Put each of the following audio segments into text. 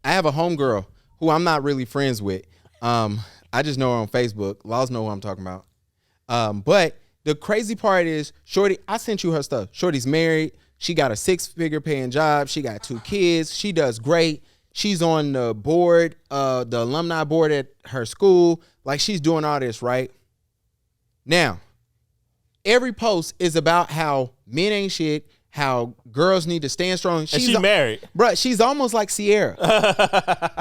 I have a homegirl who I'm not really friends with. I just know her on Facebook. Laws know who I'm talking about. But the crazy part is, Shorty, I sent you her stuff. Shorty's married. She got a 6-figure paying job. She got 2 kids. She does great. She's on the board, the alumni board at her school. Like, she's doing all this, right? Now, every post is about how men ain't shit, how girls need to stand strong. She's married. Bruh, she's almost like Sierra.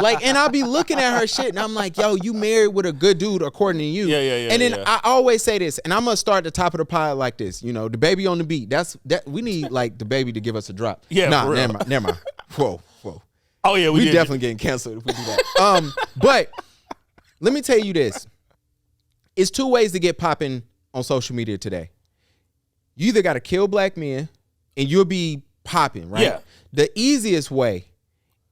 Like, and I'll be looking at her shit, and I'm like, yo, you married with a good dude according to you. Yeah. And then I always say this, and I'm going to start at the top of the pile like this. You know, the baby on the beat. We need, like, the baby to give us a drop. Yeah, nah, never mind. Whoa. Oh, yeah, we definitely getting canceled if we do that. But let me tell you this. It's 2 ways to get popping on social media today. You either got to kill black men and you'll be popping, right? Yeah. The easiest way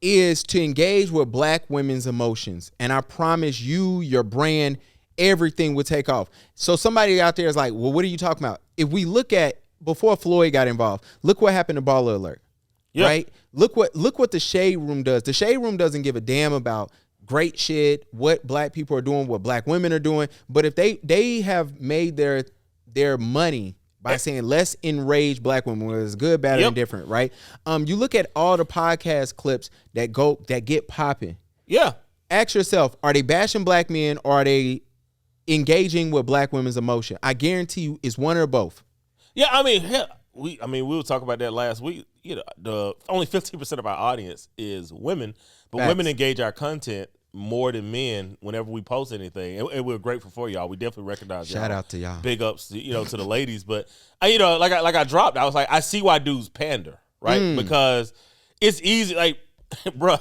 is to engage with black women's emotions. And I promise you, your brand, everything will take off. So somebody out there is like, well, what are you talking about? If we look at before Floyd got involved, look what happened to Baller Alert. Yeah. Right? Look what the Shade Room does. The Shade Room doesn't give a damn about great shit, what black people are doing, what black women are doing. But if they have made their money by saying let's enrage black women, whether it's good, bad, or indifferent, right? You look at all the podcast clips that get popping. Yeah. Ask yourself, are they bashing black men or are they engaging with black women's emotion? I guarantee you it's one or both. Yeah, I mean, we were talking about that last week. You know, the only 15% of our audience is women, but Facts. Women engage our content more than men whenever we post anything, and we're grateful for y'all. We definitely recognize y'all. Shout out to y'all. Big ups, to the ladies. But like I dropped, I was like, I see why dudes pander, right? Because it's easy. Like, bro,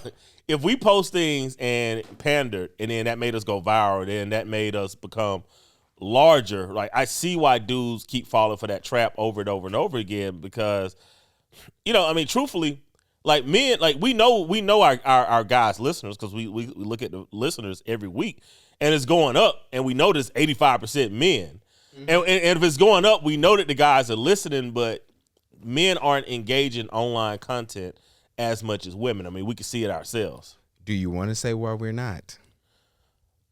if we post things and pandered, and then that made us go viral, then that made us become larger. Like, I see why dudes keep falling for that trap over and over and over again, because, truthfully, like, men, like, we know our guys listeners, because we look at the listeners every week, and it's going up, and we know there's 85% men. Mm-hmm. And if it's going up, we know that the guys are listening, but men aren't engaging online content as much as women. I mean, we can see it ourselves. Do you want to say why we're not?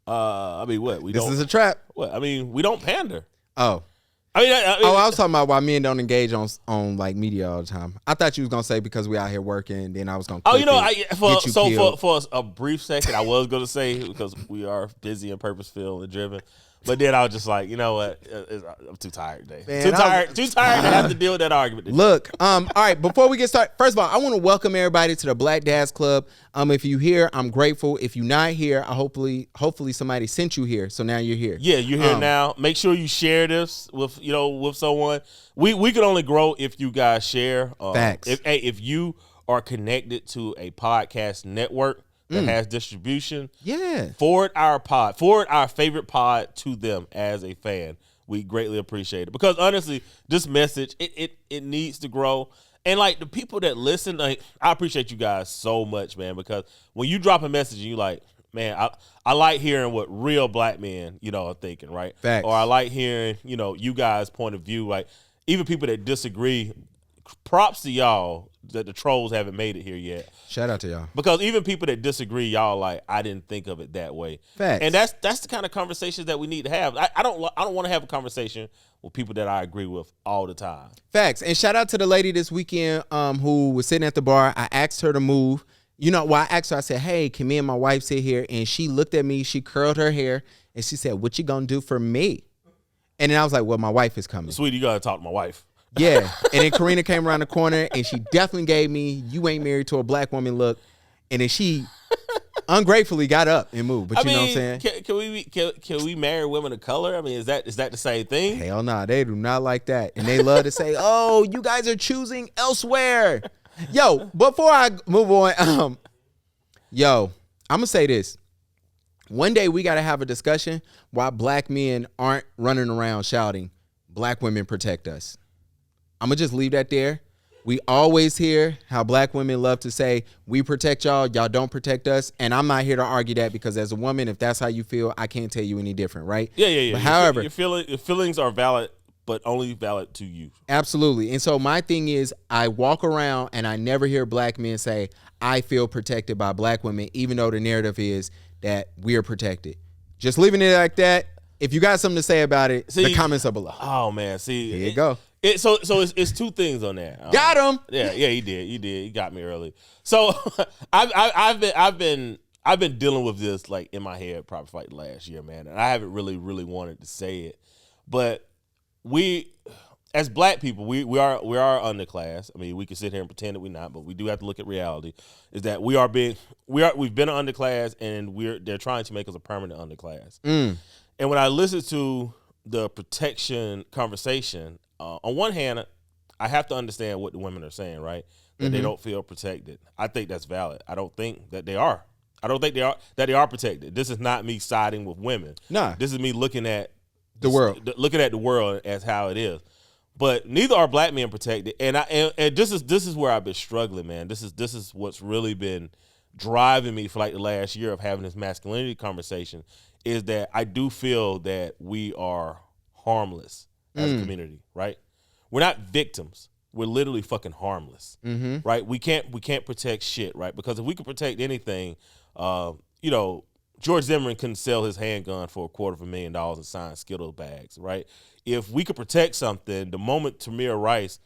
What? This is a trap. What? I mean, we don't pander. Oh. I was talking about why men don't engage on like media all the time. I thought you was gonna say because we out here working. Then I was gonna. For a brief second, I was gonna say because we are busy and purpose-filled and driven. But then I was just like, you know what? I'm too tired today. Man, too tired to have to deal with that argument. Look, all right, before we get started, first of all, I want to welcome everybody to the Black Dads Club. If you're here, I'm grateful. If you're not here, hopefully somebody sent you here, so now you're here. Yeah, you're here now. Make sure you share this with someone. We can only grow if you guys share. Facts. If you are connected to a podcast network that has distribution, forward our favorite pod to them as a fan. We greatly appreciate it, because honestly, this message it needs to grow. And like the people that listen, like, I appreciate you guys so much, man, because when you drop a message and you like, man, I like hearing what real black men are thinking, right? Facts. Or I like hearing you guys' point of view. Like, even people that disagree, props to y'all that the trolls haven't made it here yet. Shout out to y'all. Because even people that disagree, y'all like, I didn't think of it that way. Facts. And that's the kind of conversations that we need to have. I don't want to have a conversation with people that I agree with all the time. Facts. And shout out to the lady this weekend who was sitting at the bar. I asked her to move. I asked her, I said, hey, can me and my wife sit here? And she looked at me, she curled her hair, and she said, what you gonna do for me? And then I was like, well, my wife is coming. Sweetie, you gotta talk to my wife. Yeah. And then Karina came around the corner and she definitely gave me, you ain't married to a black woman look. And then she ungratefully got up and moved. But you know what I'm saying? Can we marry women of color? I mean, is that the same thing? Hell nah, they do not like that. And they love to say, oh, you guys are choosing elsewhere. Yo, before I move on, I'm gonna say this. One day we gotta have a discussion why black men aren't running around shouting, black women protect us. I'm going to just leave that there. We always hear how black women love to say, we protect y'all don't protect us. And I'm not here to argue that, because as a woman, if that's how you feel, I can't tell you any different, right? Yeah. But however, your feelings are valid, but only valid to you. Absolutely. And so my thing is, I walk around and I never hear black men say, I feel protected by black women, even though the narrative is that we're protected. Just leaving it like that. If you got something to say about it, the comments are below. Oh man, see, here you go. So it's two things on that. Got him. Yeah, he did. He got me early. So I've been dealing with this like in my head probably for like the last year, man, and I haven't really wanted to say it, but we, as black people, we are underclass. I mean, we can sit here and pretend that we're not, but we do have to look at reality. Is that we've been an underclass, and they're trying to make us a permanent underclass. And when I listen to the protection conversation, on one hand, I have to understand what the women are saying, right? That they don't feel protected. I think that's valid. I don't think that they are. I don't think they are protected. This is not me siding with women. Nah. This is me looking at the world. Looking at the world as how it is. But neither are black men protected. And this is where I've been struggling, man. This is what's really been driving me for like the last year of having this masculinity conversation, is that I do feel that we are harmless as a community, right? We're not victims. We're literally fucking harmless, right? We can't protect shit, right? Because if we could protect anything, George Zimmerman couldn't sell his handgun for $250,000 and sign Skittle bags, right? If we could protect something, the moment Tamir Rice,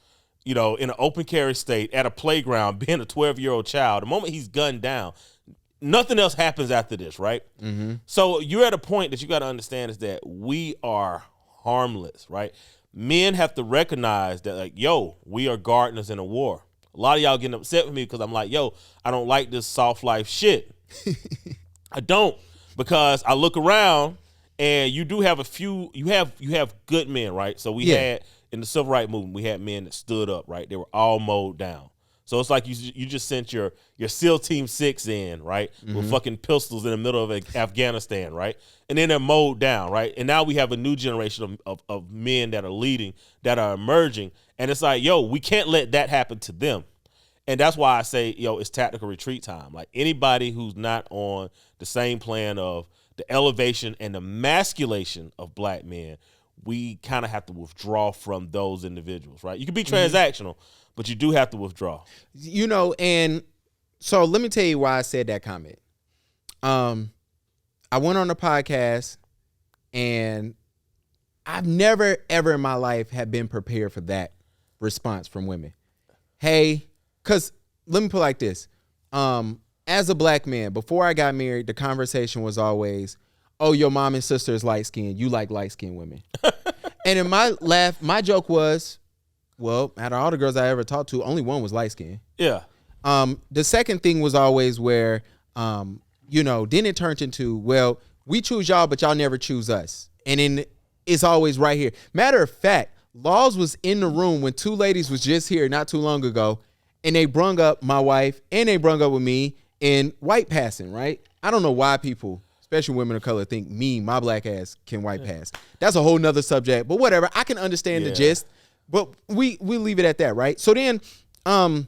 in an open carry state at a playground, being a 12-year-old child, the moment he's gunned down, nothing else happens after this, right? So you're at a point that you got to understand is that we are harmless, right? Men have to recognize that, like, we are gardeners in a war. A lot of y'all getting upset with me because I'm like, I don't like this soft life shit. I don't, because I look around and you do have you have good men, right? So we had in the civil rights movement, we had men that stood up, right? They were all mowed down. So it's like you just sent your SEAL Team 6 in, right? With fucking pistols in the middle of Afghanistan, right? And then they're mowed down, right? And now we have a new generation of men that are leading, that are emerging. And it's like, we can't let that happen to them. And that's why I say, it's tactical retreat time. Like, anybody who's not on the same plan of the elevation and the masculation of black men, we kind of have to withdraw from those individuals, right? You can be transactional, but you do have to withdraw. And so let me tell you why I said that comment. I went on a podcast, and I've never, ever in my life have been prepared for that response from women. Hey, because let me put it like this. As a black man, before I got married, the conversation was always, your mom and sister is light-skinned. You like light-skinned women. And in my joke was, well, out of all the girls I ever talked to, only one was light-skinned. Yeah. The second thing was always where, then it turned into, well, we choose y'all, but y'all never choose us. And then it's always right here. Matter of fact, Laws was in the room when two ladies was just here not too long ago, and they brung up my wife, and they brung up with me in white passing, right? I don't know why people, especially women of color, think my black ass can white pass. That's a whole nother subject, but whatever. I can understand the gist, but we leave it at that, right? So then I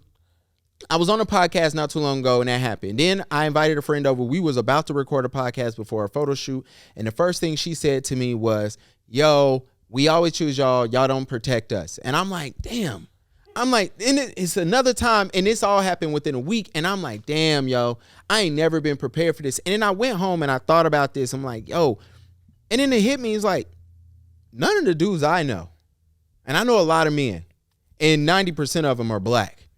was on a podcast not too long ago, and that happened. Then I invited a friend over. We was about to record a podcast before a photo shoot, and the first thing she said to me was, we always choose y'all don't protect us. And I'm like, damn. I'm like, and it's another time, and this all happened within a week, and I'm like, damn, I ain't never been prepared for this. And then I went home and I thought about this. I'm like, and then it hit me. It's like, none of the dudes I know, and I know a lot of men, and 90% of them are black.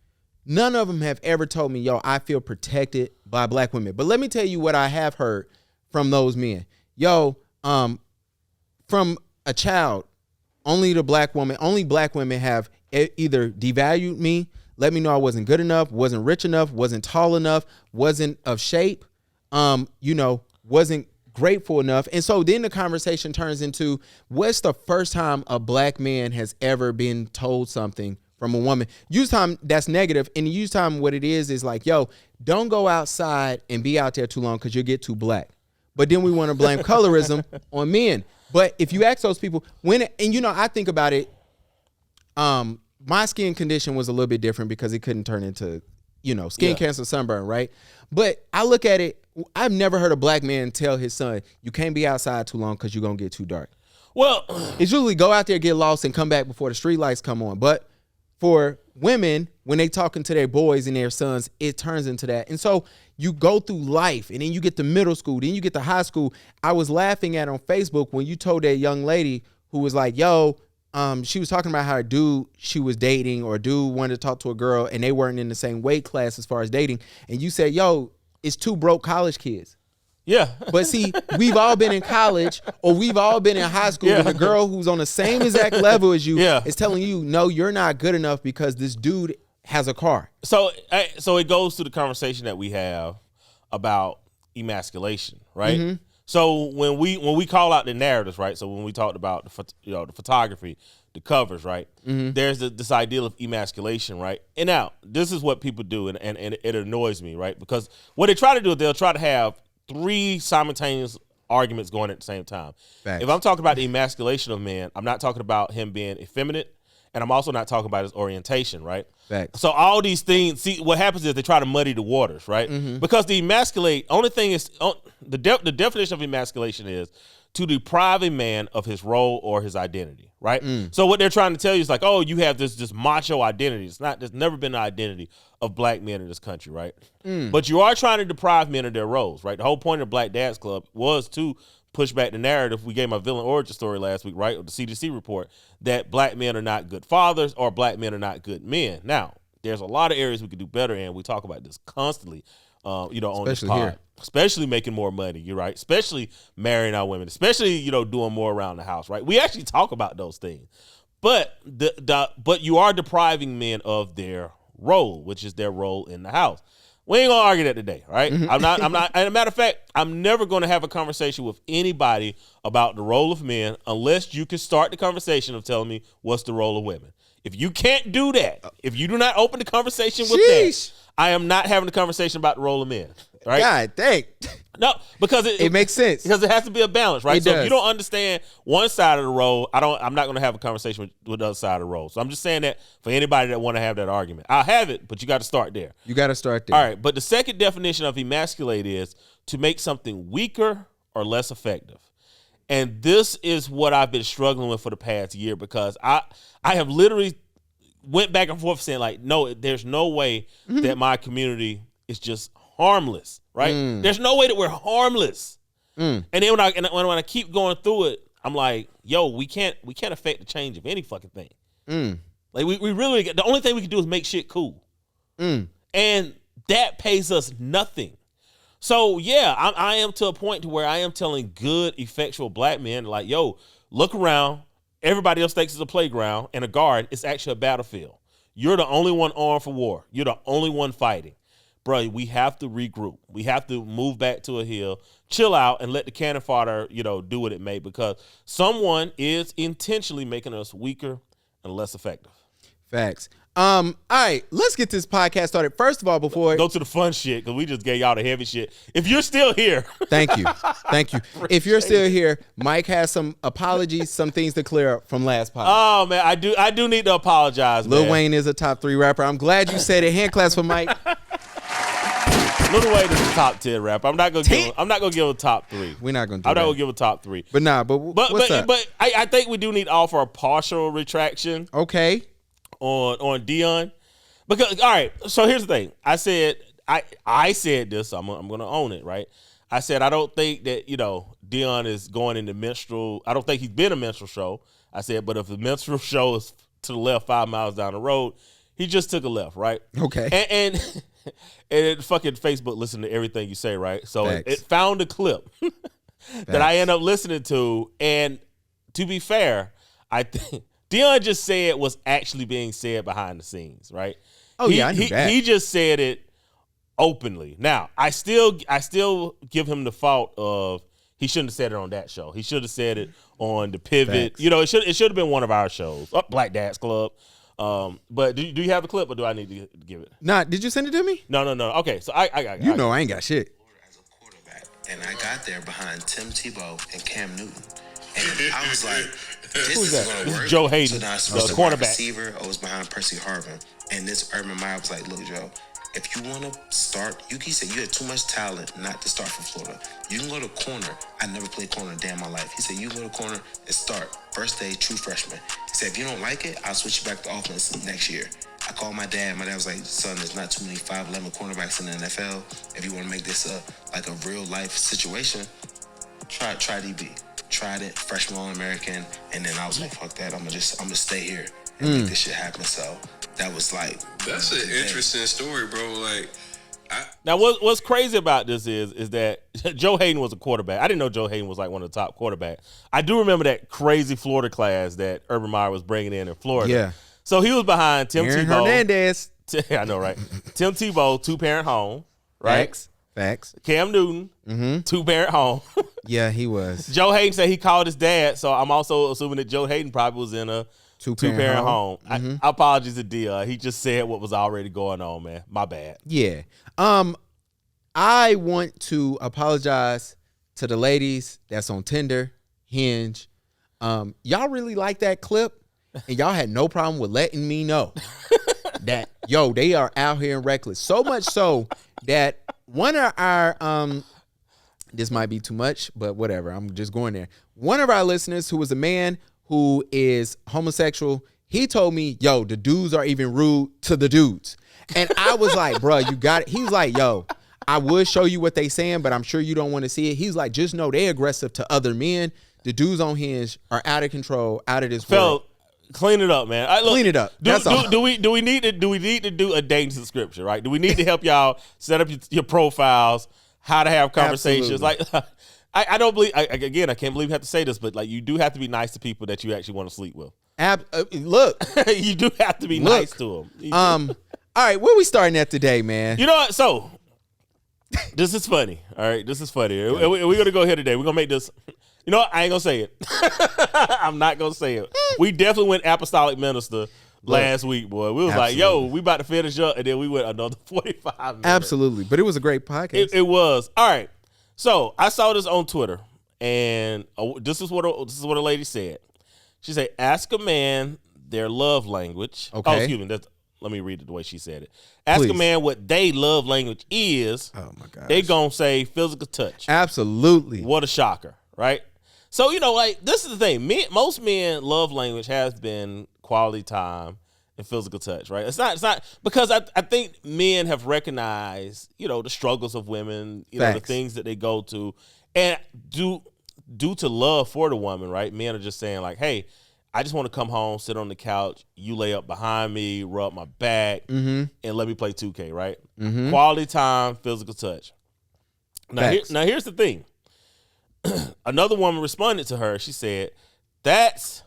None of them have ever told me, I feel protected by black women. But let me tell you what I have heard from those men. From a child, only black women have either devalued me, let me know I wasn't good enough, wasn't rich enough, wasn't tall enough, wasn't of shape, wasn't grateful enough. And so then the conversation turns into, what's the first time a black man has ever been told something from a woman? Use time that's negative, and use time what it is like, don't go outside and be out there too long because you'll get too black. But then we want to blame colorism on men. But if you ask those people, I think about it, my skin condition was a little bit different because it couldn't turn into, skin cancer, sunburn, right? But I look at it, I've never heard a black man tell his son, you can't be outside too long because you're going to get too dark. Well, it's usually go out there, get lost, and come back before the street lights come on. But for women, when they talking to their boys and their sons, it turns into that. And so you go through life, and then you get to middle school, then you get to high school. I was laughing at on Facebook when you told that young lady who was like, yo, she was talking about how a dude she was dating or a dude wanted to talk to a girl and they weren't in the same weight class as far as dating. And you said, yo, it's two broke college kids. Yeah. But see, we've all been in college or we've all been in high school, and the girl who's on the same exact level as you is telling you, no, you're not good enough because this dude has a car. So it goes to the conversation that we have about emasculation, right? Mm-hmm. So when we call out the narratives, right? So when we talked about the photography, the covers, right? Mm-hmm. There's this ideal of emasculation, right? And now this is what people do, and it annoys me, right? Because what they try to do is they'll try to have 3 simultaneous arguments going at the same time. Facts. If I'm talking about the emasculation of men, I'm not talking about him being effeminate, and I'm also not talking about his orientation, right? Facts. So all these things, see, what happens is they try to muddy the waters, right? Mm-hmm. Because the emasculate, only thing is, the definition of emasculation is to deprive a man of his role or his identity, right? So what they're trying to tell you is like, oh, you have this macho identity. It's not. There's never been an identity of black men in this country, right? But you are trying to deprive men of their roles, right? The whole point of Black Dads Club was to push back the narrative. We gave my villain origin story last week, right? With the CDC report that black men are not good fathers or black men are not good men. Now, there's a lot of areas we could do better in. We talk about this constantly, on this pod. Here. Especially making more money, you're right. Especially marrying our women. Especially, doing more around the house, right? We actually talk about those things. But but you are depriving men of their role, which is their role in the house. We ain't gonna argue that today, right? Mm-hmm. I'm not. And a matter of fact, I'm never gonna have a conversation with anybody about the role of men unless you can start the conversation of telling me what's the role of women. If you can't do that, if you do not open the conversation with that, I am not having a conversation about the role of men. Right? God dang. No, because it makes sense. Because it has to be a balance, right? So if you don't understand one side of the role, I'm not going to have a conversation with the other side of the role. So I'm just saying that for anybody that want to have that argument. I'll have it, but you got to start there. You got to start there. All right, but the second definition of emasculate is to make something weaker or less effective. And this is what I've been struggling with for the past year because I have literally went back and forth saying like, no, there's no way that my community is just harmless, right? There's no way that we're harmless. And then when I keep going through it, I'm like, yo, we can't affect the change of any fucking thing. Like we really, the only thing we can do is make shit cool. And that pays us nothing. So yeah, I am to a point to where I am telling good, effectual black men like, yo, look around. Everybody else thinks it's a playground and a guard. It's actually a battlefield. You're the only one armed for war. You're the only one fighting. Bro, we have to regroup. We have to move back to a hill, chill out, and let the cannon fodder, do what it may, because someone is intentionally making us weaker and less effective. Facts. All right, let's get this podcast started. First of all, before go to the fun shit, because we just gave y'all the heavy shit. If you're still here, thank you. If you're still here, Mike has some apologies, some things to clear up from last podcast. Oh man, I do need to apologize. Lil Wayne is a top 3 rapper. I'm glad you said it. Hand claps for Mike. Lil Wayne is a top 10 rapper. I'm not gonna give a top 3. We're not gonna do I'm that. not gonna give a top 3. But what's up? But I think we do need to offer a partial retraction. Okay. On Dion, because all right. So here's the thing. I said this. So I'm gonna own it. Right. I said I don't think that Dion is going into minstrel. I don't think he's been a minstrel show. I said, but if the minstrel show is to the left 5 miles down the road, he just took a left. Right. Okay. And fucking Facebook listened to everything you say. Right. So it found a clip that I end up listening to, and to be fair, I think Dion just said what's actually being said behind the scenes, right? Oh, I knew that. He just said it openly. Now, I still give him the fault of he shouldn't have said it on that show. He should have said it on the Pivot. Facts. It should have been one of our shows, Black Dads Club. But do you have the clip, or do I need to give it? Nah, did you send it to me? No. Okay, so I got. I ain't got shit. As a quarterback, and I got there behind Tim Tebow and Cam Newton, and I was like, this is going to work. Joe Hayden, so now I the cornerback. Receiver, I was behind Percy Harvin, and this Urban Meyer was like, look, Joe, if you want to start, he said you had too much talent not to start from Florida. You can go to corner. I never played corner a day in my life. He said you can go to corner and start. First day, true freshman. He said if you don't like it, I'll switch you back to offense next year. I called my dad. My dad was like, son, there's not too many 5'11" cornerbacks in the NFL. If you want to make this like a real life situation, try DB. Tried it, freshman All-American, and then I was like, fuck that, I'm gonna stay here and make this shit happen. So that was like, that's an interesting story, bro. Like, now what's crazy about this is that Joe Hayden was a quarterback. I didn't know Joe Hayden was like one of the top quarterbacks. I do remember that crazy Florida class that Urban Meyer was bringing in Florida. Yeah. So he was behind Tim Aaron Tebow. Hernandez. I know, right? Tim Tebow, 2-parent home, right? Facts. Cam Newton, 2-parent home. Yeah, he was. Joe Hayden said he called his dad, so I'm also assuming that Joe Hayden probably was in a two-parent home. I apologize to Dia. He just said what was already going on, man. My bad. Yeah. I want to apologize to the ladies that's on Tinder, Hinge. Y'all really like that clip, and y'all had no problem with letting me know that, yo, they are out here and reckless. So much so that one of our this might be too much, but whatever. I'm just going there. One of our listeners, who was a man who is homosexual, he told me, yo, the dudes are even rude to the dudes. And I was like, bro, you got it. He was like, yo, I would show you what they saying, but I'm sure you don't want to see it. He's like, just know they aggressive to other men. The dudes on Hinge are out of control, out of this world. Clean it up, man. Clean it up. That's all. Do we need to do a dating subscription, right? Do we need to help y'all set up your profiles, how to have conversations? Absolutely. Like, I don't believe. Again, I can't believe I have to say this, but like, you do have to be nice to people that you actually want to sleep with. Look, you do have to be nice to them. All right, where we starting at today, man? You know what? So this is funny. All right, this is funny. We're gonna go here today. We're gonna make this. You know what? I ain't gonna say it. I'm not gonna say it. We definitely went apostolic minister last week, boy. We was like, yo, we about to finish up, and then we went another 45 minutes. Absolutely. But it was a great podcast. It was. All right. So I saw this on Twitter, and this is what a lady said. She said, ask a man their love language. Okay. Oh, excuse me. Let me read it the way she said it. Ask a man what they love language is. Oh, my God. They gonna say physical touch. Absolutely. What a shocker, right? So, you know, like, this is the thing. Most men love language has been quality time and physical touch, right? It's not because I think men have recognized, you know, the struggles of women, you know, the things that they go to, and due to love for the woman, right? Men are just saying like, hey, I just want to come home, sit on the couch, you lay up behind me, rub my back, and let me play 2K, right? Quality time, physical touch. Now here's the thing. Another woman responded to her. She said, that's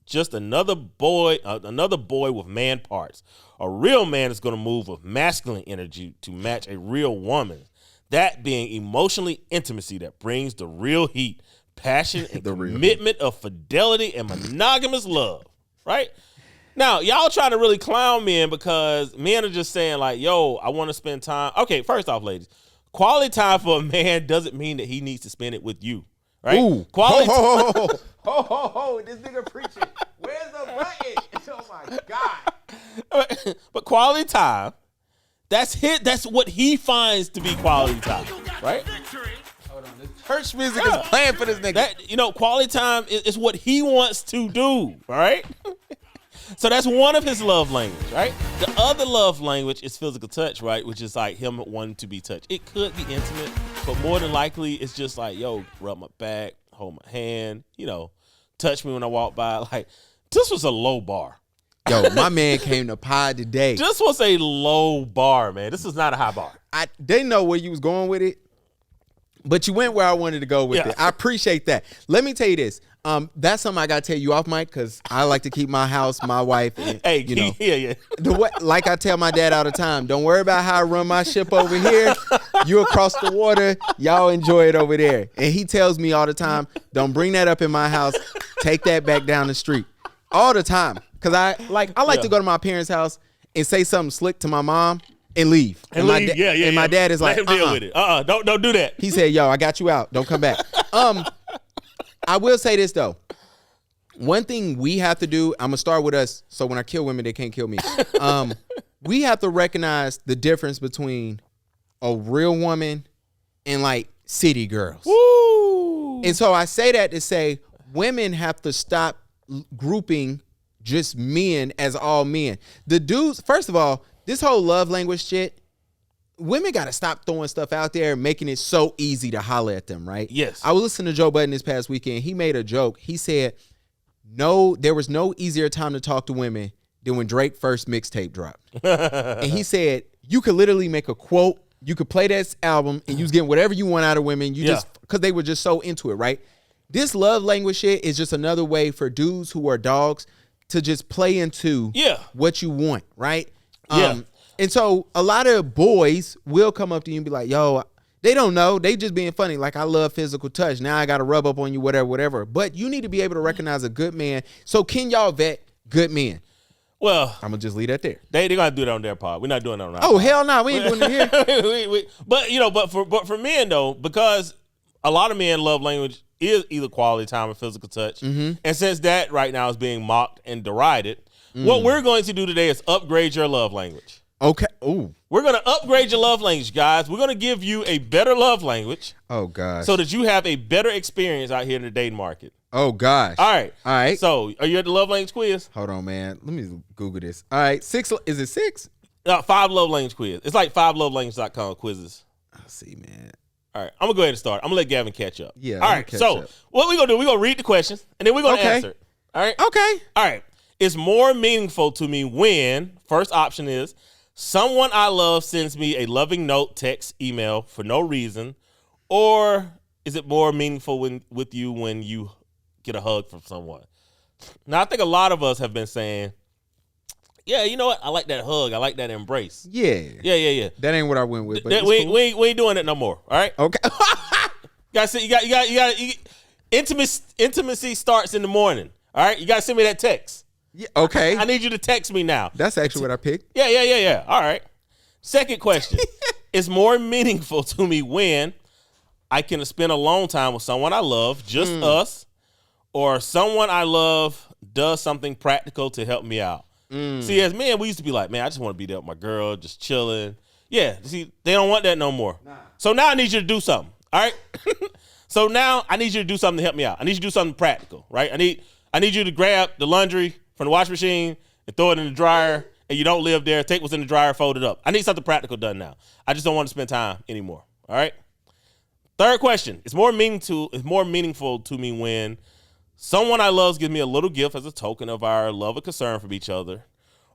just another boy with man parts. A real man is going to move with masculine energy to match a real woman. That being emotionally intimacy that brings the real heat, passion, and commitment of fidelity and monogamous love, right? Now, y'all trying to really clown men because men are just saying like, yo, I want to spend time. Okay, first off, ladies, quality time for a man doesn't mean that he needs to spend it with you, right? Ooh. Quality ho, this nigga preaching. Where's the button? Oh, my God. But quality time, that's what he finds to be quality time, right? Hold on, this church music is playing for this nigga. That, you know, quality time is what he wants to do, all right? So that's one of his love language, right? The other love language is physical touch, right? Which is like him wanting to be touched. It could be intimate, but more than likely, it's just like, yo, rub my back, hold my hand, you know, touch me when I walk by. Like, this was a low bar. Yo, my man came to pod today. This was a low bar, man. This is not a high bar. I didn't know where you was going with it, but you went where I wanted to go with it. I appreciate that. Let me tell you this. That's something I got to tell you off mic because I like to keep my house, my wife, and, hey, you know. Yeah. Like I tell my dad all the time, don't worry about how I run my ship over here. You across the water, y'all enjoy it over there. And he tells me all the time, don't bring that up in my house. Take that back down the street. All the time. Because I like to go to my parents' house and say something slick to my mom and leave. And my dad is like, let him deal with it. Don't do that. He said, yo, I got you out. Don't come back. I will say this, though. One thing we have to do, I'm going to start with us, so when I kill women, they can't kill me. we have to recognize the difference between a real woman and like city girls. Woo! And so I say that to say women have to stop grouping just men as all men. The dudes, first of all, this whole love language shit, women got to stop throwing stuff out there and making it so easy to holler at them, right? Yes. I was listening to Joe Budden this past weekend. He made a joke. He said, no, there was no easier time to talk to women than when Drake first mixtape dropped. And he said, you could literally make a quote, you could play that album, and you was getting whatever you want out of women. You just, because they were just so into it, right? This love language shit is just another way for dudes who are dogs to just play into what you want, right? And so a lot of boys will come up to you and be like, yo, they don't know. They just being funny. Like, I love physical touch. Now I got to rub up on you, whatever. But you need to be able to recognize a good man. So can y'all vet good men? Well, I'm going to just leave that there. They're going to do that on their pod. We're not doing that on our Oh, pod. hell no. We ain't doing it here. But for men, though, because a lot of men love language is either quality time or physical touch. Mm-hmm. And since that right now is being mocked and derided, what we're going to do today is upgrade your love language. Okay. Ooh. We're going to upgrade your love language, guys. We're going to give you a better love language. Oh, gosh. So that you have a better experience out here in the dating market. Oh, gosh. All right. All right. So, are you at the love language quiz? Hold on, man. Let me Google this. All right. 6. Is it 6? 5 love language quiz. It's like 5lovelanguage.com quizzes. Let's see, man. All right. I'm going to go ahead and start. I'm going to let Gavin catch up. Yeah. All right. So, what we're going to do, we're going to read the questions, and then we're going to answer it. All right? Okay. All right. It's more meaningful to me when, first option is, someone I love sends me a loving note, text, email for no reason, or is it more meaningful with you when you get a hug from someone? Now, I think a lot of us have been saying, yeah, you know what? I like that hug. I like that embrace. Yeah. Yeah. That ain't what I went with. But we cool. ain't doing it no more. All right. Okay. You got intimacy starts in the morning. All right. You got to send me that text. Yeah, okay. I need you to text me now. That's actually what I picked. Yeah. All right. Second question. It's more meaningful to me when I can spend alone time with someone I love, just us, or someone I love does something practical to help me out. See, as men, we used to be like, man, I just want to be there with my girl, just chilling. Yeah, see, they don't want that no more. Nah. So now I need you to do something, all right? So now I need you to do something to help me out. I need you to do something practical, right? I need you to grab the laundry from the washing machine and throw it in the dryer, and you don't live there. Take what's in the dryer, fold it up. I need something practical done now. I just don't want to spend time anymore, all right? Third question. It's more meaningful to me when someone I love gives me a little gift as a token of our love and concern for each other,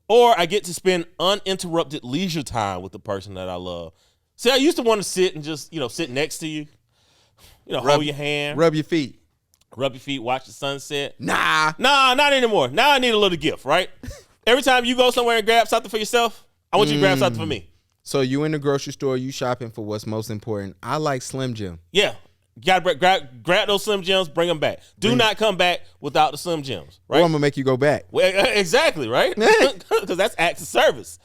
or I get to spend uninterrupted leisure time with the person that I love. See, I used to want to sit and just, sit next to you, hold your hand. Rub your feet. Rub your feet, watch the sunset. Nah, not anymore. Now I need a little gift, right? Every time you go somewhere and grab something for yourself, I want you to grab something for me. So you in the grocery store, you shopping for what's most important. I like Slim Jim. Yeah. You gotta grab those Slim Jims, bring them back. Do not come back without the Slim Jims, right? Or I'm gonna make you go back. Well, exactly, right? Because that's acts of service.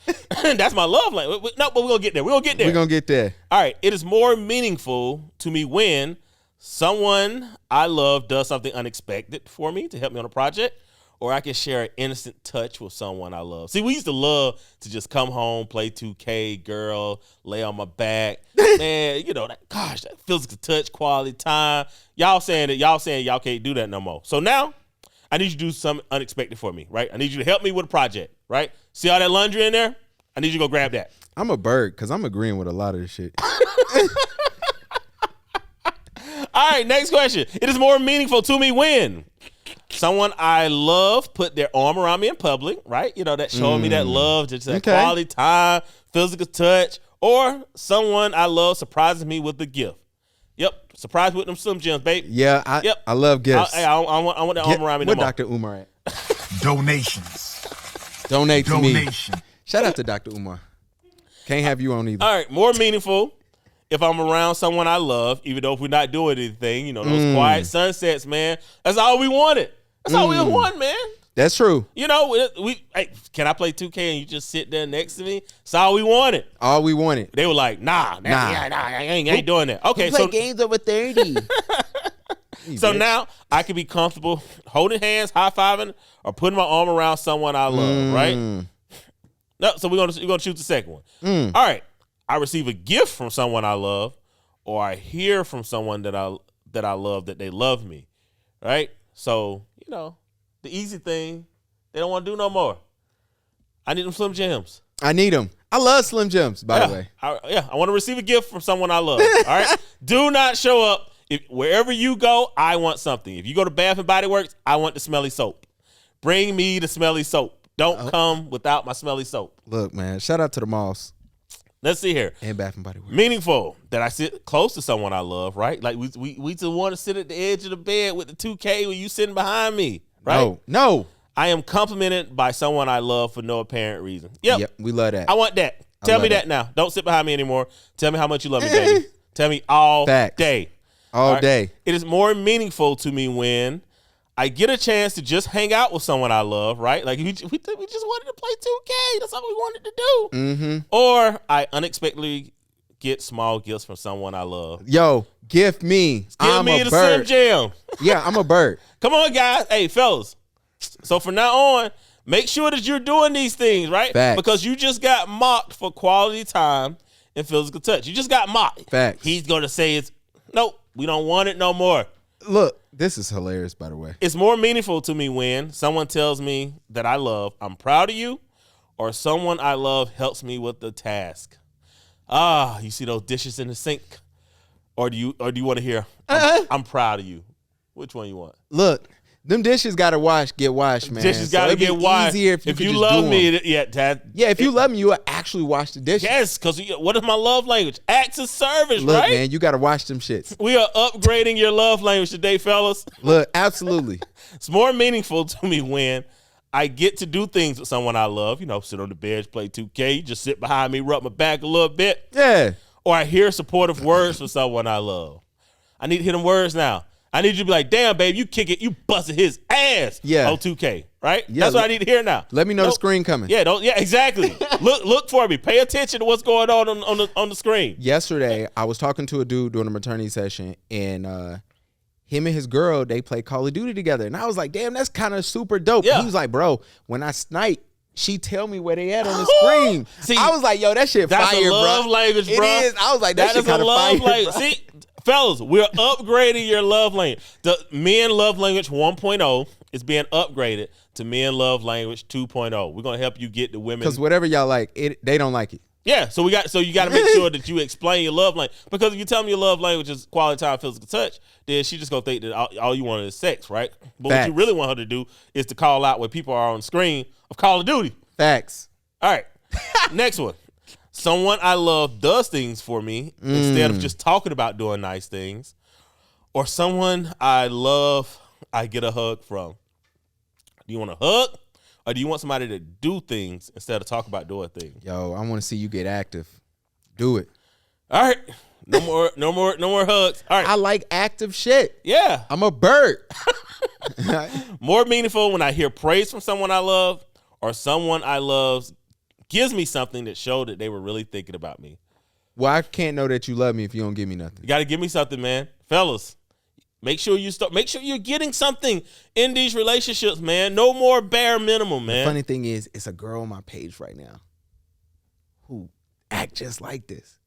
That's my love language. No, but we're gonna get there. We're gonna get there. All right. It is more meaningful to me when someone I love does something unexpected for me to help me on a project, or I can share an innocent touch with someone I love. See, we used to love to just come home, play 2K, girl, lay on my back. Man, that physical touch, quality time. Y'all saying y'all can't do that no more. So now I need you to do something unexpected for me, right? I need you to help me with a project, right? See all that laundry in there? I need you to go grab that. I'm a bird because I'm agreeing with a lot of this shit. All right, next question. It is more meaningful to me when someone I love put their arm around me in public, right? That showing me that love, just that quality time, physical touch, or someone I love surprises me with a gift. Yep, surprise with them Slim Jims, babe. Yeah, I love gifts. I want that arm around me. Where Dr. Umar at? Donations. Donate to me. Donation. Shout out to Dr. Umar. Can't have you on either. All right, more meaningful if I'm around someone I love, even though if we're not doing anything, those quiet sunsets, man. That's all we wanted. That's all we want, man. That's true. Can I play 2K and you just sit there next to me? That's all we wanted. All we wanted. They were like, nah, I ain't doing that. Okay, play games over 30. So now I can be comfortable holding hands, high-fiving, or putting my arm around someone I love, right? No, so we're gonna choose the second one. All right. I receive a gift from someone I love, or I hear from someone that I love that they love me. Right? So, the easy thing, they don't want to do no more. I need them Slim Jims. I need them. I love Slim Jims, by the way. I want to receive a gift from someone I love. All right? Do not show up. Wherever you go, I want something. If you go to Bath and Body Works, I want the smelly soap. Bring me the smelly soap. Don't come without my smelly soap. Look, man, shout out to the malls. Let's see here. And Bath and Body Works. Meaningful that I sit close to someone I love, right? Like we just want to sit at the edge of the bed with the 2K when you sitting behind me, right? No. I am complimented by someone I love for no apparent reason. Yep, we love that. I want that. Tell me that now. Don't sit behind me anymore. Tell me how much you love me, baby. Tell me all day. All day. It is more meaningful to me when I get a chance to just hang out with someone I love, right? Like we just wanted to play 2K. That's all we wanted to do. Mm-hmm. Or I unexpectedly get small gifts from someone I love. Yo, gift me. Give me the Slim Jam. Yeah, I'm a bird. Come on, guys. Hey, fellas. So from now on, make sure that you're doing these things, right? Facts. Because you just got mocked for quality time and physical touch. You just got mocked. Facts. He's going to say nope, we don't want it no more. Look, this is hilarious, by the way. It's more meaningful to me when someone tells me that I love, I'm proud of you, or someone I love helps me with the task. You see those dishes in the sink? Or do you want to hear, I'm proud of you? Which one you want? Look, them dishes gotta get washed, man. Dishes gotta get washed. Easier if you love me, Dad. Yeah, if you love me, you will actually wash the dishes. Yes, because what is my love language? Acts of service, Look, right? man, you gotta wash them shits. We are upgrading your love language today, fellas. Look, absolutely. It's more meaningful to me when I get to do things with someone I love. Sit on the bench, play 2K, just sit behind me, rub my back a little bit. Yeah. Or I hear supportive words from someone I love. I need to hear them words now. I need you to be like, damn, babe, you kick it, you busted his ass on 2K, right? Yeah, that's what I need to hear now. Let me know the screen coming. Yeah, exactly. look for me. Pay attention to what's going on the screen. Yesterday, I was talking to a dude during a maternity session, and him and his girl, they play Call of Duty together. And I was like, damn, that's kind of super dope. Yeah. He was like, bro, when I snipe, she tell me where they at on the screen. See, I was like, yo, that shit that's fire, a love language, bro. It is. I was like, that shit kind of fire. Language. See, fellas, we're upgrading your love language. The men love language 1.0 is being upgraded to men love language 2.0. We're gonna help you get the women because whatever y'all like, they don't like it. Yeah, so you got to make sure that you explain your love language, because if you tell me your love language is quality time, physical touch, then she just gonna think that all you want is sex, right? But Facts. What you really want her to do is to call out when people are on the screen of Call of Duty. Facts. All right, next one. Someone I love does things for me instead of just talking about doing nice things, or someone I love I get a hug from. Do you want a hug? Or do you want somebody to do things instead of talk about doing things? Yo, I want to see you get active. Do it. All right. No more hugs. All right. I like active shit. Yeah. I'm a bird. More meaningful when I hear praise from someone I love, or someone I love gives me something that showed that they were really thinking about me. Well, I can't know that you love me if you don't give me nothing. You got to give me something, man. Fellas. Make sure you're getting something in these relationships, man. No more bare minimum, man. The funny thing is, it's a girl on my page right now who act just like this.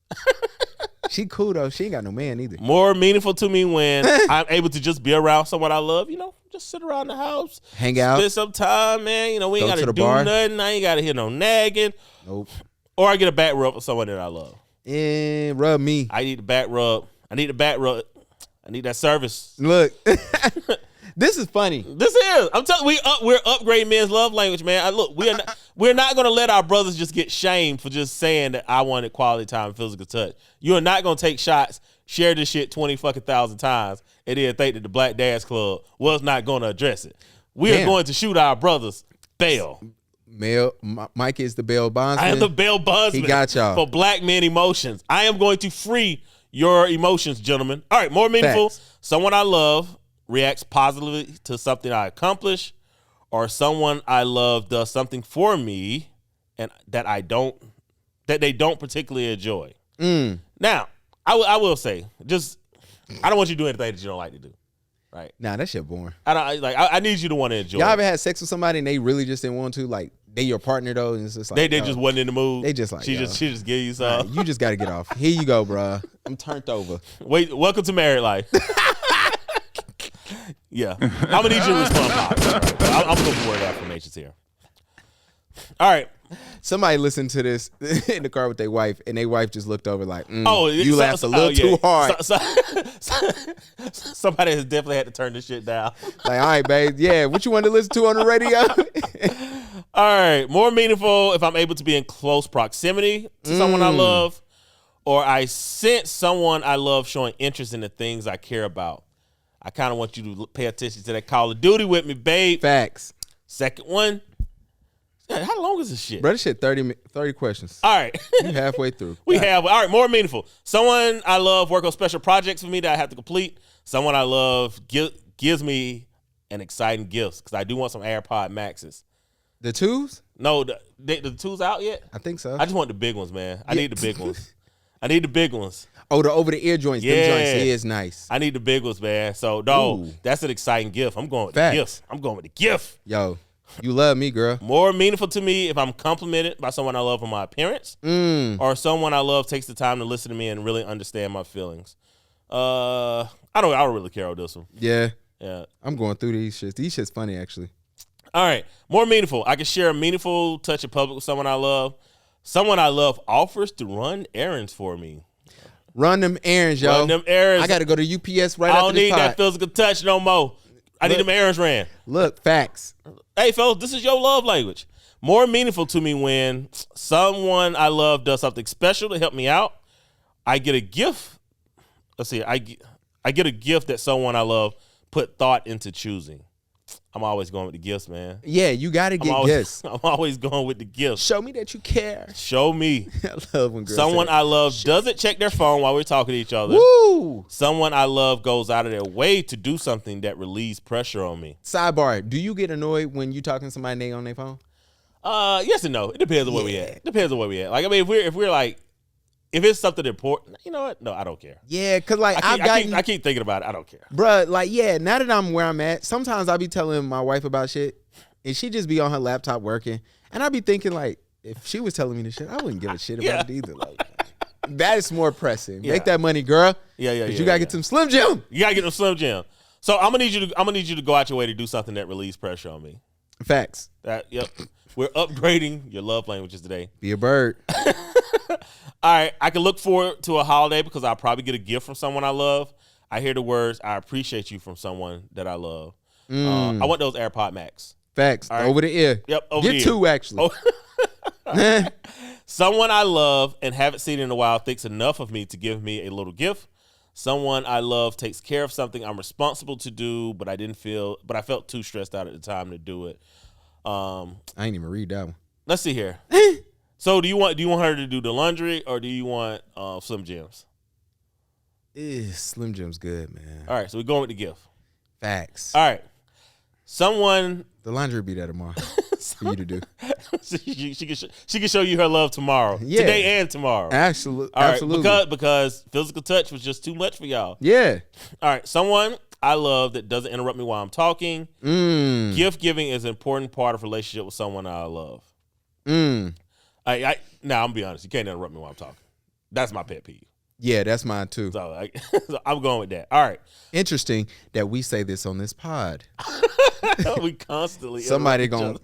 She cool though. She ain't got no man either. More meaningful to me when I'm able to just be around someone I love. Just sit around the house, hang out, spend some time, man. We ain't got to do bar. nothing. I ain't got to hear no nagging. Nope. Or I get a back rub with someone that I love. Rub me. I need the back rub. I need that service. Look, this is funny. This is. I'm telling you, we're upgrading men's love language, man. Look, we're not going to let our brothers just get shamed for just saying that I wanted quality time and physical touch. You are not going to take shots, share this shit 20,000 times, and then think that the Black Dads Club was not going to address it. We are going to shoot our brothers bail. Mike is the bail bondsman. I am the bail bondsman. He got y'all. For black men emotions. I am going to free your emotions, gentlemen. All right, more meaningful. Facts. Someone I love reacts positively to something I accomplish, or someone I love does something for me and that they don't particularly enjoy. Now, I will say, I don't want you to do anything that you don't like to do. Right? Nah, that shit boring. I need you to want to enjoy. Y'all ever had sex with somebody and they really just didn't want to? Like, they your partner though, and it's just like they just wasn't in the mood. They just like she just give you some. You just got to get off. Here you go, bro. I'm turned over. Wait, welcome to married life. Yeah, I'm gonna need you to respond. I'm looking for the affirmations here. All right. Somebody listened to this in the car with their wife, and their wife just looked over like, you laughed a little too hard. Somebody has definitely had to turn this shit down. Like, all right, babe. Yeah, what you want to listen to on the radio? All right. More meaningful if I'm able to be in close proximity to someone I love, or I sense someone I love showing interest in the things I care about. I kind of want you to pay attention to that Call of Duty with me, babe. Facts. Second one. How long is this shit? Bro, this shit 30 questions. All right. You halfway through. All right, more meaningful. Someone I love work on special projects for me that I have to complete. Someone I love gives me an exciting gift because I do want some AirPod Maxes. The twos? No, the twos out yet? I think so. I just want the big ones, man. I need the big ones. I need the big ones. Oh, the over-the-ear joints. Yeah. Them joints is nice. I need the big ones, man. So, that's an exciting gift. I'm going with the gift. I'm going with the gift. Yo, you love me, girl. More meaningful to me if I'm complimented by someone I love on my appearance, or someone I love takes the time to listen to me and really understand my feelings. I don't really care about this one. Yeah. Yeah. I'm going through these shits. These shits funny, actually. All right. More meaningful. I can share a meaningful touch in public with someone I love. Someone I love offers to run errands for me. Run them errands, yo. Run them errands. I got to go to UPS right I after don't this need pod. that physical touch no more. I need them errands ran. Look, facts. Hey, fellas, this is your love language. More meaningful to me when someone I love does something special to help me out. I get a gift. Let's see. I get a gift that someone I love put thought into choosing. I'm always going with the gifts, man. Yeah, you got to get gifts. I'm always going with the gifts. Show me that you care. Show me. I love when girls Someone say I love doesn't check their phone while we're talking to each other. Woo! Someone I love goes out of their way to do something that relieves pressure on me. Sidebar, do you get annoyed when you talking to somebody and they on their phone? Yes and no. It depends on where we at. Depends on where we at. Like, I mean, if we're like, if it's something important, you know what? No, I don't care. Yeah, because like I keep thinking about it. I don't care. Bruh, like, yeah, now that I'm where I'm at, sometimes I be telling my wife about shit and she just be on her laptop working. And I be thinking, like, if she was telling me this shit, I wouldn't give a shit about it either. Like, that is more pressing. Yeah. Make that money, girl. Yeah. You gotta get some Slim Jim. You gotta get them Slim Jim. So I'm gonna need you to go out your way to do something that relieves pressure on me. Facts. Yep. We're upgrading your love languages today. Be a bird. All right, I can look forward to a holiday because I'll probably get a gift from someone I love. I hear the words, I appreciate you from someone that I love. I want those AirPod Max. Facts. Right. Over the ear. Yep, over the Get ear. two, actually. Oh. Someone I love and haven't seen in a while thinks enough of me to give me a little gift. Someone I love takes care of something I'm responsible to do, but I felt too stressed out at the time to do it. I ain't even read that one. Let's see here. So do you want her to do the laundry or do you want Slim Jims? Slim Jim's good, man. All right, so we're going with the gift. Facts. All right. Someone The laundry will be there tomorrow for you to do. she can show you her love tomorrow. Yeah. Today and tomorrow. Absolutely. All right, Absolutely. because physical touch was just too much for y'all. Yeah. All right, someone I love that doesn't interrupt me while I'm talking. Gift giving is an important part of relationship with someone I love. Now I'm gonna be honest. You can't interrupt me while I'm talking. That's my pet peeve. Yeah, that's mine too. So, so I'm going with that. All right. Interesting that we say this on this pod. We constantly Somebody gonna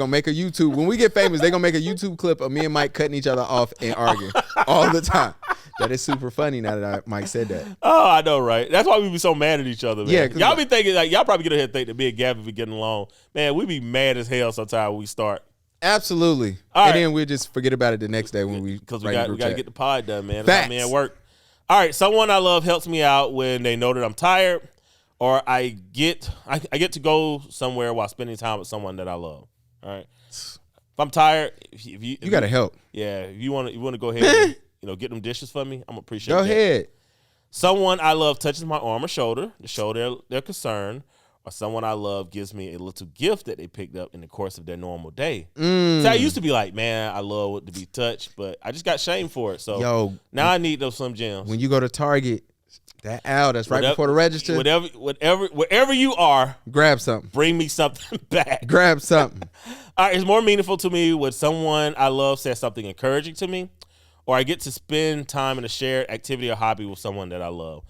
make a YouTube. When we get famous, they gonna make a YouTube clip of me and Mike cutting each other off and arguing all the time. That is super funny now that Mike said that. Oh, I know, right? That's why we be so mad at each other, man. Yeah, y'all be thinking like y'all probably get ahead and think that me and Gabby be getting along. Man, we be mad as hell sometimes when we start. Absolutely. All and right. then we'll just forget about it the next day when we Because we write got a group to chat. get the pod done, man. Facts. That's how me at work. All right, someone I love helps me out when they know that I'm tired, or I get to go somewhere while spending time with someone that I love. All right. If I'm tired, if you gotta help. Yeah, if you want to go ahead and get them dishes for me, I'm appreciate Go that. ahead. Someone I love touches my arm or shoulder to show their concern, or someone I love gives me a little gift that they picked up in the course of their normal day. So I used to be like, man, I love to be touched, but I just got shamed for it. So Yo, now I need those Slim Jims. when you go to Target, That owl that's right before the register. Wherever you are, grab something. Bring me something back. Grab something. All right, it's more meaningful to me when someone I love says something encouraging to me, or I get to spend time in a shared activity or hobby with someone that I love.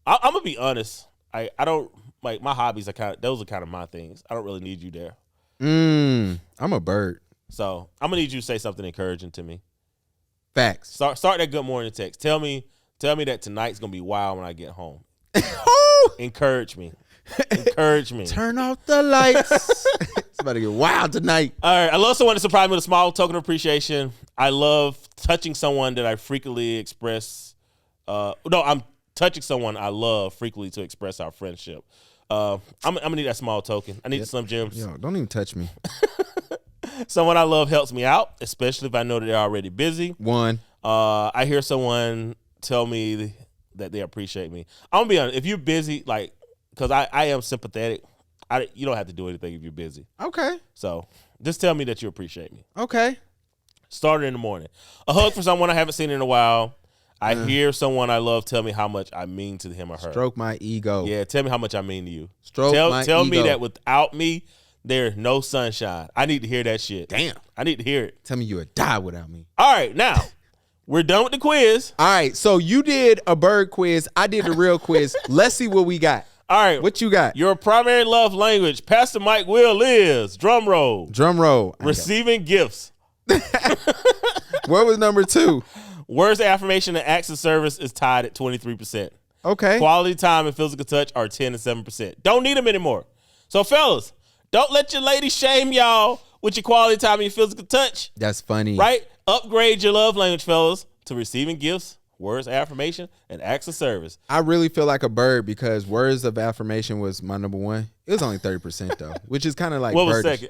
I'm gonna be honest. I don't like my hobbies. Those are kind of my things. I don't really need you there. I'm a bird. So I'm gonna need you to say something encouraging to me. Facts. Start that good morning text. Tell me that tonight's gonna be wild when I get home. Encourage me. Encourage me. Turn off the lights. It's about to get wild tonight. All right. I love someone to surprise me with a small token of appreciation. I love touching someone that I frequently express. I'm touching someone I love frequently to express our friendship. I'm gonna need that small token. I need some gems. Yo, don't even touch me. Someone I love helps me out, especially if I know that they're already busy. I hear someone tell me that they appreciate me. I'm gonna be honest. If you're busy, like, because I am sympathetic, you don't have to do anything if you're busy. Okay. So just tell me that you appreciate me. Okay. Start it in the morning. A hug for someone I haven't seen in a while. I hear someone I love tell me how much I mean to him or her. Stroke my ego. Yeah, tell me how much I mean to you. Tell me that without me, there's no sunshine. I need to hear that shit. Damn. I need to hear it. Tell me you would die without me. All right, now, we're done with the quiz. All right, so you did a bird quiz. I did the real quiz. Let's see what we got. All right. What you got? Your primary love language, Pastor Mike Will, is, drum roll. Drum roll. Receiving gifts. What was number 2? Words of affirmation and acts of service is tied at 23%. Okay. Quality time and physical touch are 10 and 7%. Don't need them anymore. So, fellas, don't let your lady shame y'all with your quality time and your physical touch. That's funny. Right? Upgrade your love language, fellas, to receiving gifts, words of affirmation, and acts of service. I really feel like a bird because words of affirmation was my number 1. It was only 30% though, which is kind of like what was birdish. second?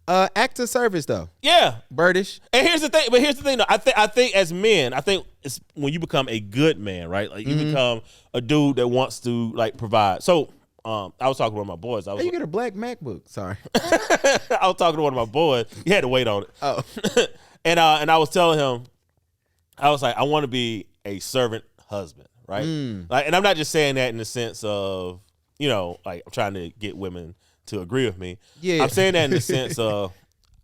Act of service though. Yeah, birdish. And here's the thing though. I think as men, I think it's when you become a good man, right? Like you become a dude that wants to like provide. So I was talking to one of my boys. You get a black MacBook. Sorry. I was talking to one of my boys. He had to wait on it. Oh. and I was telling him, I was like, I want to be a servant husband, right? Like, and I'm not just saying that in the sense of, like I'm trying to get women to agree with me. Yeah. I'm saying that in the sense of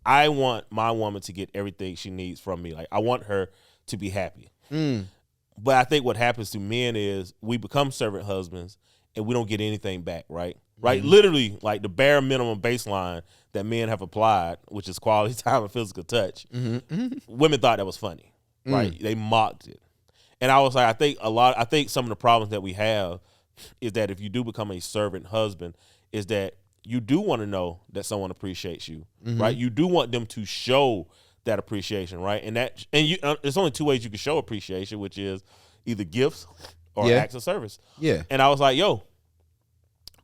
I want my woman to get everything she needs from me. Like I want her to be happy. But I think what happens to men is we become servant husbands and we don't get anything back, right? Right? Literally, like the bare minimum baseline that men have applied, which is quality time and physical touch. Women thought that was funny, right? They mocked it. And I was like, I think some of the problems that we have is that if you do become a servant husband, is that you do want to know that someone appreciates you, right? You do want them to show that appreciation, right? And there's only 2 ways you can show appreciation, which is either gifts or acts of service. Yeah. And I was like, yo,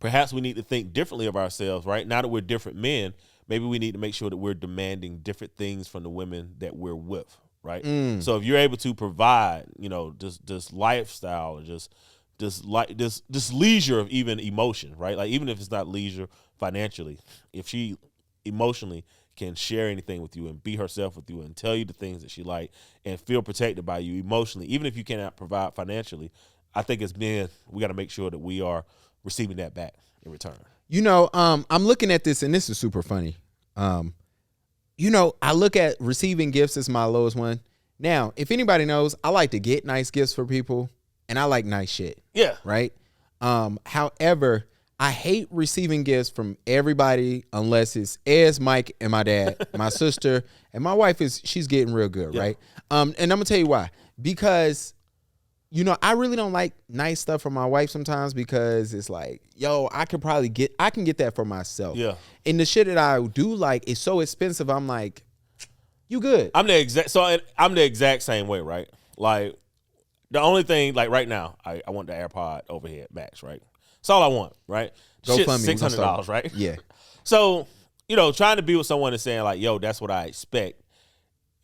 perhaps we need to think differently of ourselves, right? Now that we're different men, maybe we need to make sure that we're demanding different things from the women that we're with, right? So if you're able to provide, this lifestyle or just this leisure of even emotion, right? Like even if it's not leisure financially, if she emotionally can share anything with you and be herself with you and tell you the things that she like and feel protected by you emotionally, even if you cannot provide financially, I think as men, we got to make sure that we are receiving that back in return. I'm looking at this and this is super funny. I look at receiving gifts as my lowest one. Now, if anybody knows, I like to get nice gifts for people and I like nice shit. Yeah. Right. However, I hate receiving gifts from everybody unless it's Ez, Mike, and my dad, my sister, and my wife she's getting real good, right? And I'm gonna tell you why. Because, I really don't like nice stuff from my wife sometimes because it's like, I can get that for myself. Yeah. And the shit that I do like is so expensive. I'm like, you good. I'm the exact same way, right? Like the only thing, like right now, I want the AirPod overhead max, right? That's all I want, right? Shit's $600, right? Yeah. So, trying to be with someone and saying like, yo, that's what I expect,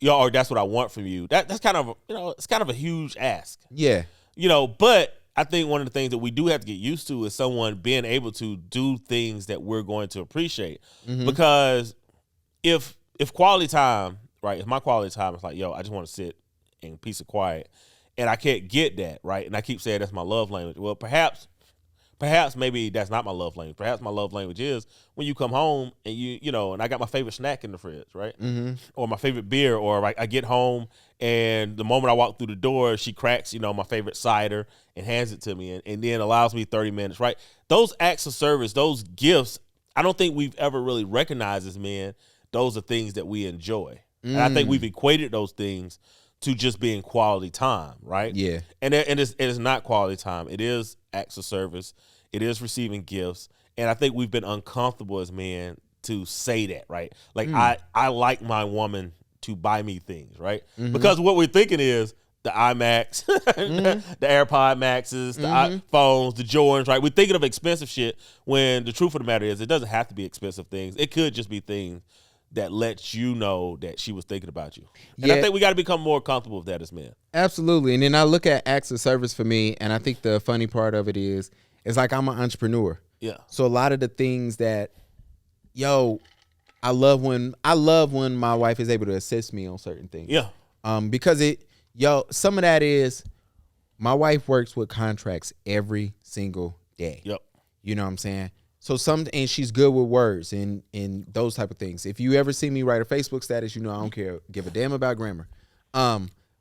or that's what I want from you. That's kind of, it's kind of a huge ask. Yeah. But I think one of the things that we do have to get used to is someone being able to do things that we're going to appreciate. Because if quality time, right, if my quality time is like, yo, I just want to sit in peace and quiet, and I can't get that, right? And I keep saying that's my love language. Well, perhaps maybe that's not my love language. Perhaps my love language is when you come home and you know, and I got my favorite snack in the fridge, right? Or my favorite beer, or I get home and the moment I walk through the door, she cracks, you know, my favorite cider and hands it to me and then allows me 30 minutes, right? Those acts of service, those gifts, I don't think we've ever really recognized as men. Those are things that we enjoy. And I think we've equated those things to just being quality time, right? Yeah. And it's not quality time. It is acts of service. It is receiving gifts. And I think we've been uncomfortable as men to say that, right? Like, I like my woman to buy me things, right? Because what we're thinking is the iMacs, the AirPod Maxes, the iPhones, the Jordans, right? We're thinking of expensive shit when the truth of the matter is it doesn't have to be expensive things. It could just be things that lets you know that she was thinking about you. And I think we got to become more comfortable with that as men. Absolutely. And then I look at acts of service for me, and I think the funny part of it is like I'm an entrepreneur. Yeah. So a lot of the things that, I love when my wife is able to assist me on certain things. Yeah. Because some of that is my wife works with contracts every single day. Yep. You know what I'm saying? So and she's good with words and those type of things. If you ever see me write a Facebook status, you know I don't give a damn about grammar.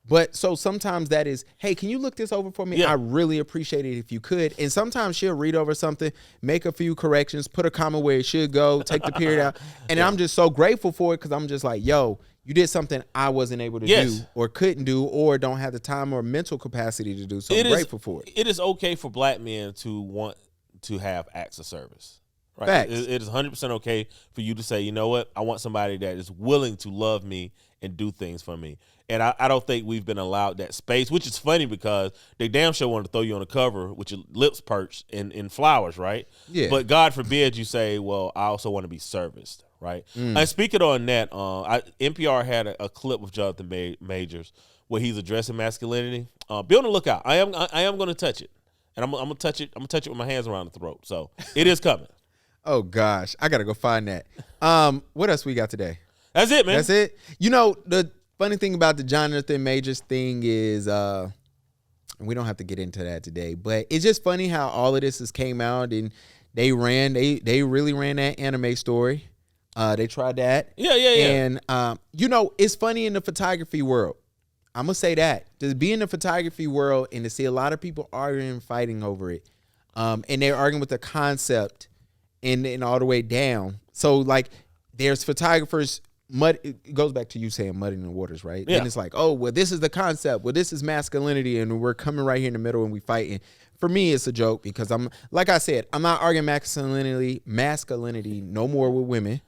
But so sometimes that is, hey, can you look this over for me? Yeah. I really appreciate it if you could. And sometimes she'll read over something, make a few corrections, put a comma where it should go, take the period out. And I'm just so grateful for it because I'm just like, you did something I wasn't able to do or couldn't do or don't have the time or mental capacity to do. So I'm grateful for it. It is okay for black men to want to have acts of service. Right? Facts. It is 100% okay for you to say, you know what? I want somebody that is willing to love me and do things for me. And I don't think we've been allowed that space, which is funny because they damn sure want to throw you on the cover with your lips perched in flowers, right? Yeah. But God forbid you say, well, I also want to be serviced, right? And speaking on that, NPR had a clip with Jonathan Majors where he's addressing masculinity. Be on the lookout. I am going to touch it. And I'm gonna touch it. I'm gonna touch it with my hands around the throat. So it is coming. Oh gosh, I gotta go find that. What else we got today? That's it, man. That's it. You know, the funny thing about the Jonathan Majors thing is, we don't have to get into that today, but it's just funny how all of this has came out and they really ran that anime story. They tried that. Yeah. And it's funny in the photography world. I'm gonna say that to be in the photography world and to see a lot of people arguing and fighting over it, and they're arguing with the concept and all the way down. So like, there's photographers. It goes back to you saying muddying the waters, right? Yeah. And it's like, oh well, this is the concept. Well, this is masculinity, and we're coming right here in the middle and we fighting. For me, it's a joke because I'm like I said, I'm not arguing masculinity no more with women.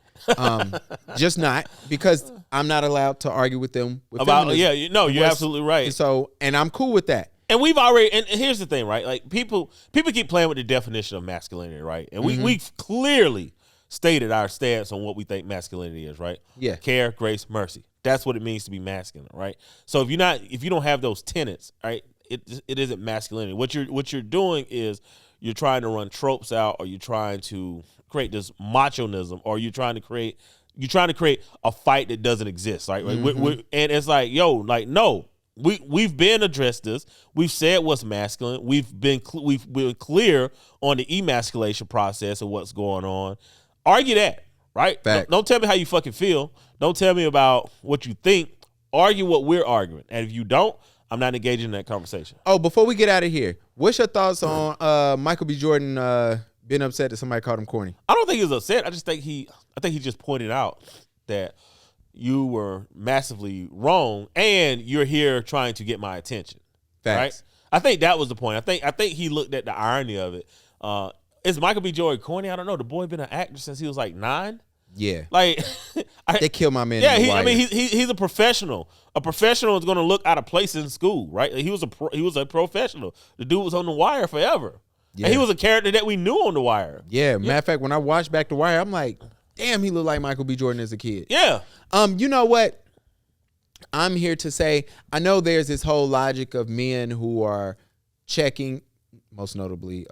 Just not because I'm not allowed to argue with them About feminism. you're absolutely right. So, and I'm cool with that. And we've already, and here's the thing, right? Like people keep playing with the definition of masculinity, right? And we've clearly stated our stance on what we think masculinity is, right? Yeah. Care, grace, mercy. That's what it means to be masculine, right? So if you don't have those tenets, right, it isn't masculinity. What you're doing is you're trying to run tropes out, or you're trying to create this machonism, or you're trying to create a fight that doesn't exist, right? And it's like, no, we've been addressed this. We've said what's masculine. We've been clear on the emasculation process of what's going on. Argue that, right? Don't tell me how you fucking feel. Don't tell me about what you think. Argue what we're arguing, and if you don't, I'm not engaging in that conversation. Oh, before we get out of here, what's your thoughts on Michael B. Jordan being upset that somebody called him corny? I don't think he was upset. I think he just pointed out that you were massively wrong, and you're here trying to get my attention. Facts. Right? I think that was the point. I think he looked at the irony of it. Is Michael B. Jordan corny? I don't know. The boy been an actor since he was like 9. Yeah. Like they killed my man. Yeah, he's a professional. A professional is going to look out of place in school, right? He was a professional. The dude was on The Wire forever. Yeah. And he was a character that we knew on The Wire. Yeah, matter of fact, when I watched back The Wire, I'm like, damn, he looked like Michael B. Jordan as a kid. Yeah. You know what? I'm here to say, I know there's this whole logic of men who are checking, most notably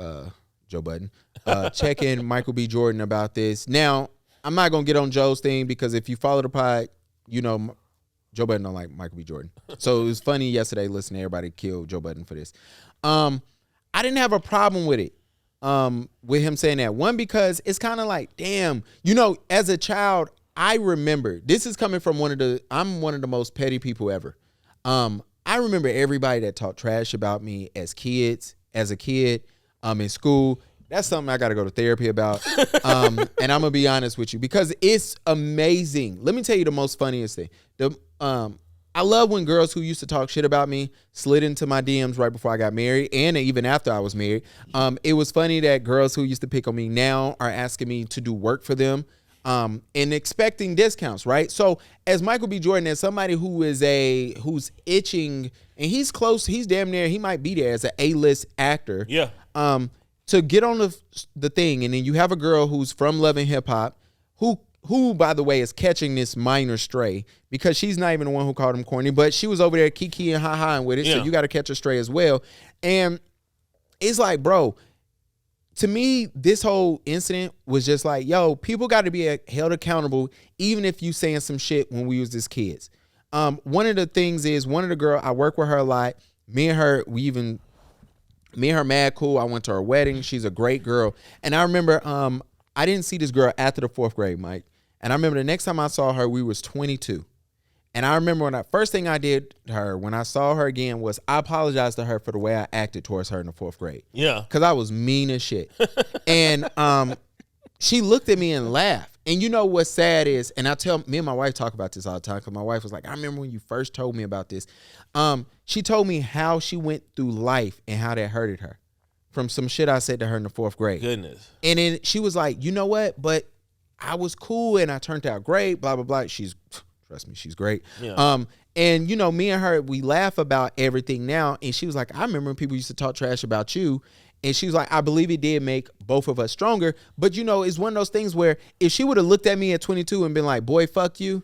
Joe Budden, checking Michael B. Jordan about this. Now, I'm not going to get on Joe's thing because if you follow the pod, you know Joe Budden don't like Michael B. Jordan. So it was funny yesterday listening to everybody kill Joe Budden for this. I didn't have a problem with it. With him saying that. One, because it's kind of like, damn, as a child, I remember, this is coming from I'm one of the most petty people ever. I remember everybody that talked trash about me as a kid, in school. That's something I got to go to therapy about. And I'm going to be honest with you because it's amazing. Let me tell you the most funniest thing. I love when girls who used to talk shit about me slid into my DMs right before I got married and even after I was married. It was funny that girls who used to pick on me now are asking me to do work for them and expecting discounts, right? So as Michael B. Jordan, as somebody who's itching, and he's close, he's damn near, he might be there as an A-list actor. Yeah. To get on the thing, and then you have a girl who's from Love and Hip Hop, who, by the way, is catching this minor stray because she's not even the one who called him corny, but she was over there kiki and ha-haing with it, so you got to catch a stray as well. And it's like, bro, to me, this whole incident was just like, yo, people got to be held accountable even if you saying some shit when we was just kids. One of the things is, one of the girl, I work with her a lot. Me and her mad cool. I went to her wedding. She's a great girl. And I remember I didn't see this girl after the 4th grade, Mike. And I remember the next time I saw her, we was 22. And I remember first thing I did to her when I saw her again was I apologized to her for the way I acted towards her in the 4th grade. Yeah. Because I was mean as shit. And she looked at me and laughed. And you know what's sad is, and me and my wife talk about this all the time because my wife was like, I remember when you first told me about this. She told me how she went through life and how that hurted her from some shit I said to her in the 4th grade. Goodness. And then she was like, you know what? But I was cool and I turned out great, blah, blah, blah. Trust me, she's great. Yeah. And me and her, we laugh about everything now. And she was like, I remember when people used to talk trash about you. And she was like, I believe it did make both of us stronger. But it's one of those things where if she would have looked at me at 22 and been like, boy, fuck you,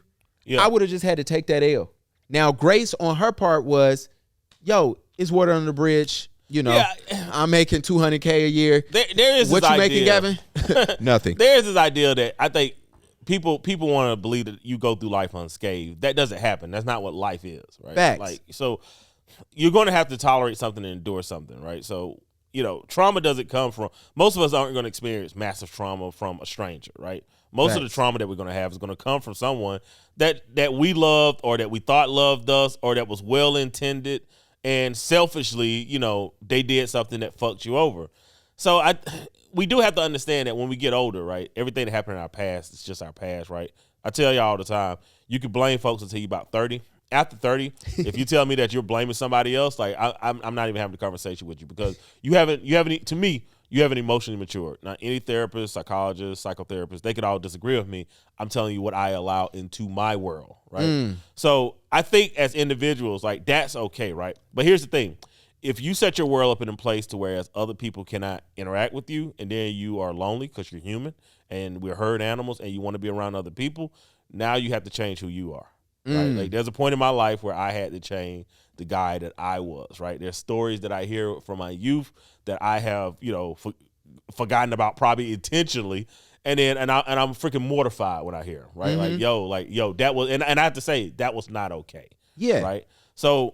I would have just had to take that L. Now, Grace on her part was, yo, it's water under the bridge. I'm making $200K a year. There is what this you idea. making, Gavin? Nothing. There is this idea that I think people want to believe that you go through life unscathed. That doesn't happen. That's not what life is, right? Facts. So you're going to have to tolerate something and endure something, right? So trauma doesn't come from. Most of us aren't going to experience massive trauma from a stranger, right? Most of the trauma that we're going to have is going to come from someone that we loved or that we thought loved us or that was well intended. And selfishly, they did something that fucked you over. So we do have to understand that when we get older, right, everything that happened in our past is just our past, right? I tell y'all all the time, you can blame folks until you're about 30. After 30, if you tell me that you're blaming somebody else, like I'm not even having a conversation with you because you haven't emotionally matured. Now, any therapist, psychologist, psychotherapist, they could all disagree with me. I'm telling you what I allow into my world, right? So I think as individuals, like that's okay, right? But here's the thing. If you set your world up in a place to whereas other people cannot interact with you and then you are lonely because you're human and we're herd animals and you want to be around other people, now you have to change who you are. Right? Like there's a point in my life where I had to change the guy that I was, right? There's stories that I hear from my youth that I have, forgotten about probably intentionally. And I'm freaking mortified when I hear, right? Yo, that was, and I have to say that was not okay. Yeah. Right. So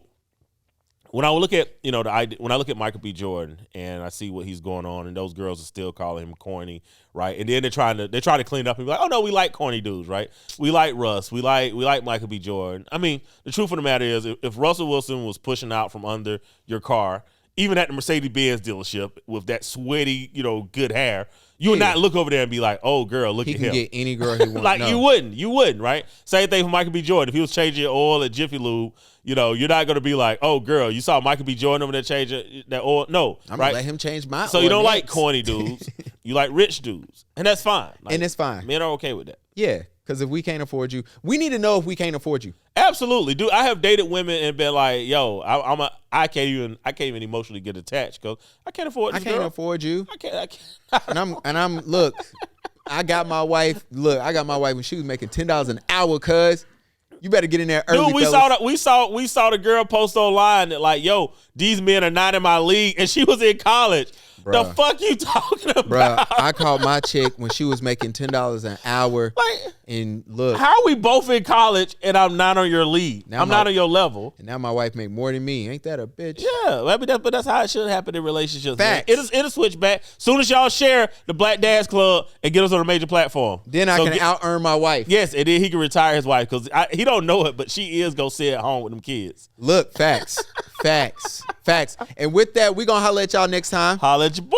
when I look at, when I look at Michael B. Jordan and I see what he's going on and those girls are still calling him corny, right? And then they try to clean up and be like, oh no, we like corny dudes, right? We like Russ. We like Michael B. Jordan. I mean, the truth of the matter is if Russell Wilson was pushing out from under your car, even at the Mercedes-Benz dealership with that sweaty, good hair, you would not look over there and be like, oh, girl, look at him. He can get any girl he wants. Like, you wouldn't, right? Same thing for Michael B. Jordan. If he was changing your oil at Jiffy Lube, you're not going to be like, oh, girl, you saw Michael B. Jordan over there changing that oil. No, I'm right? going to let him change my oil. So you don't like corny dudes. You like rich dudes. And that's fine. And it's fine. Men are okay with that. Yeah, because if we can't afford you, we need to know if we can't afford you. Absolutely, dude. I have dated women and been like, "Yo, I can't even emotionally get attached because I can't afford this girl. I can't afford you. I can't. and I'm look. I got my wife when she was making $10 an hour. Cuz you better get in there early. Dude, we saw the girl post online that like, "Yo, these men are not in my league," and she was in college. The fuck you talking about? Bruh, I called my chick when she was making $10 an hour. Like, and look. how are we both in college and I'm not on your league? I'm not on your level. And now my wife make more than me. Ain't that a bitch? Yeah, I mean, but that's how it should happen in relationships. Facts. Man. It'll switch back. Soon as y'all share the Black Dads Club and get us on a major platform. Then I can out-earn my wife. Yes, and then he can retire his wife because he don't know it, but she is going to sit at home with them kids. Look, facts. Facts. And with that, we going to holler at y'all next time. Holler at your boy.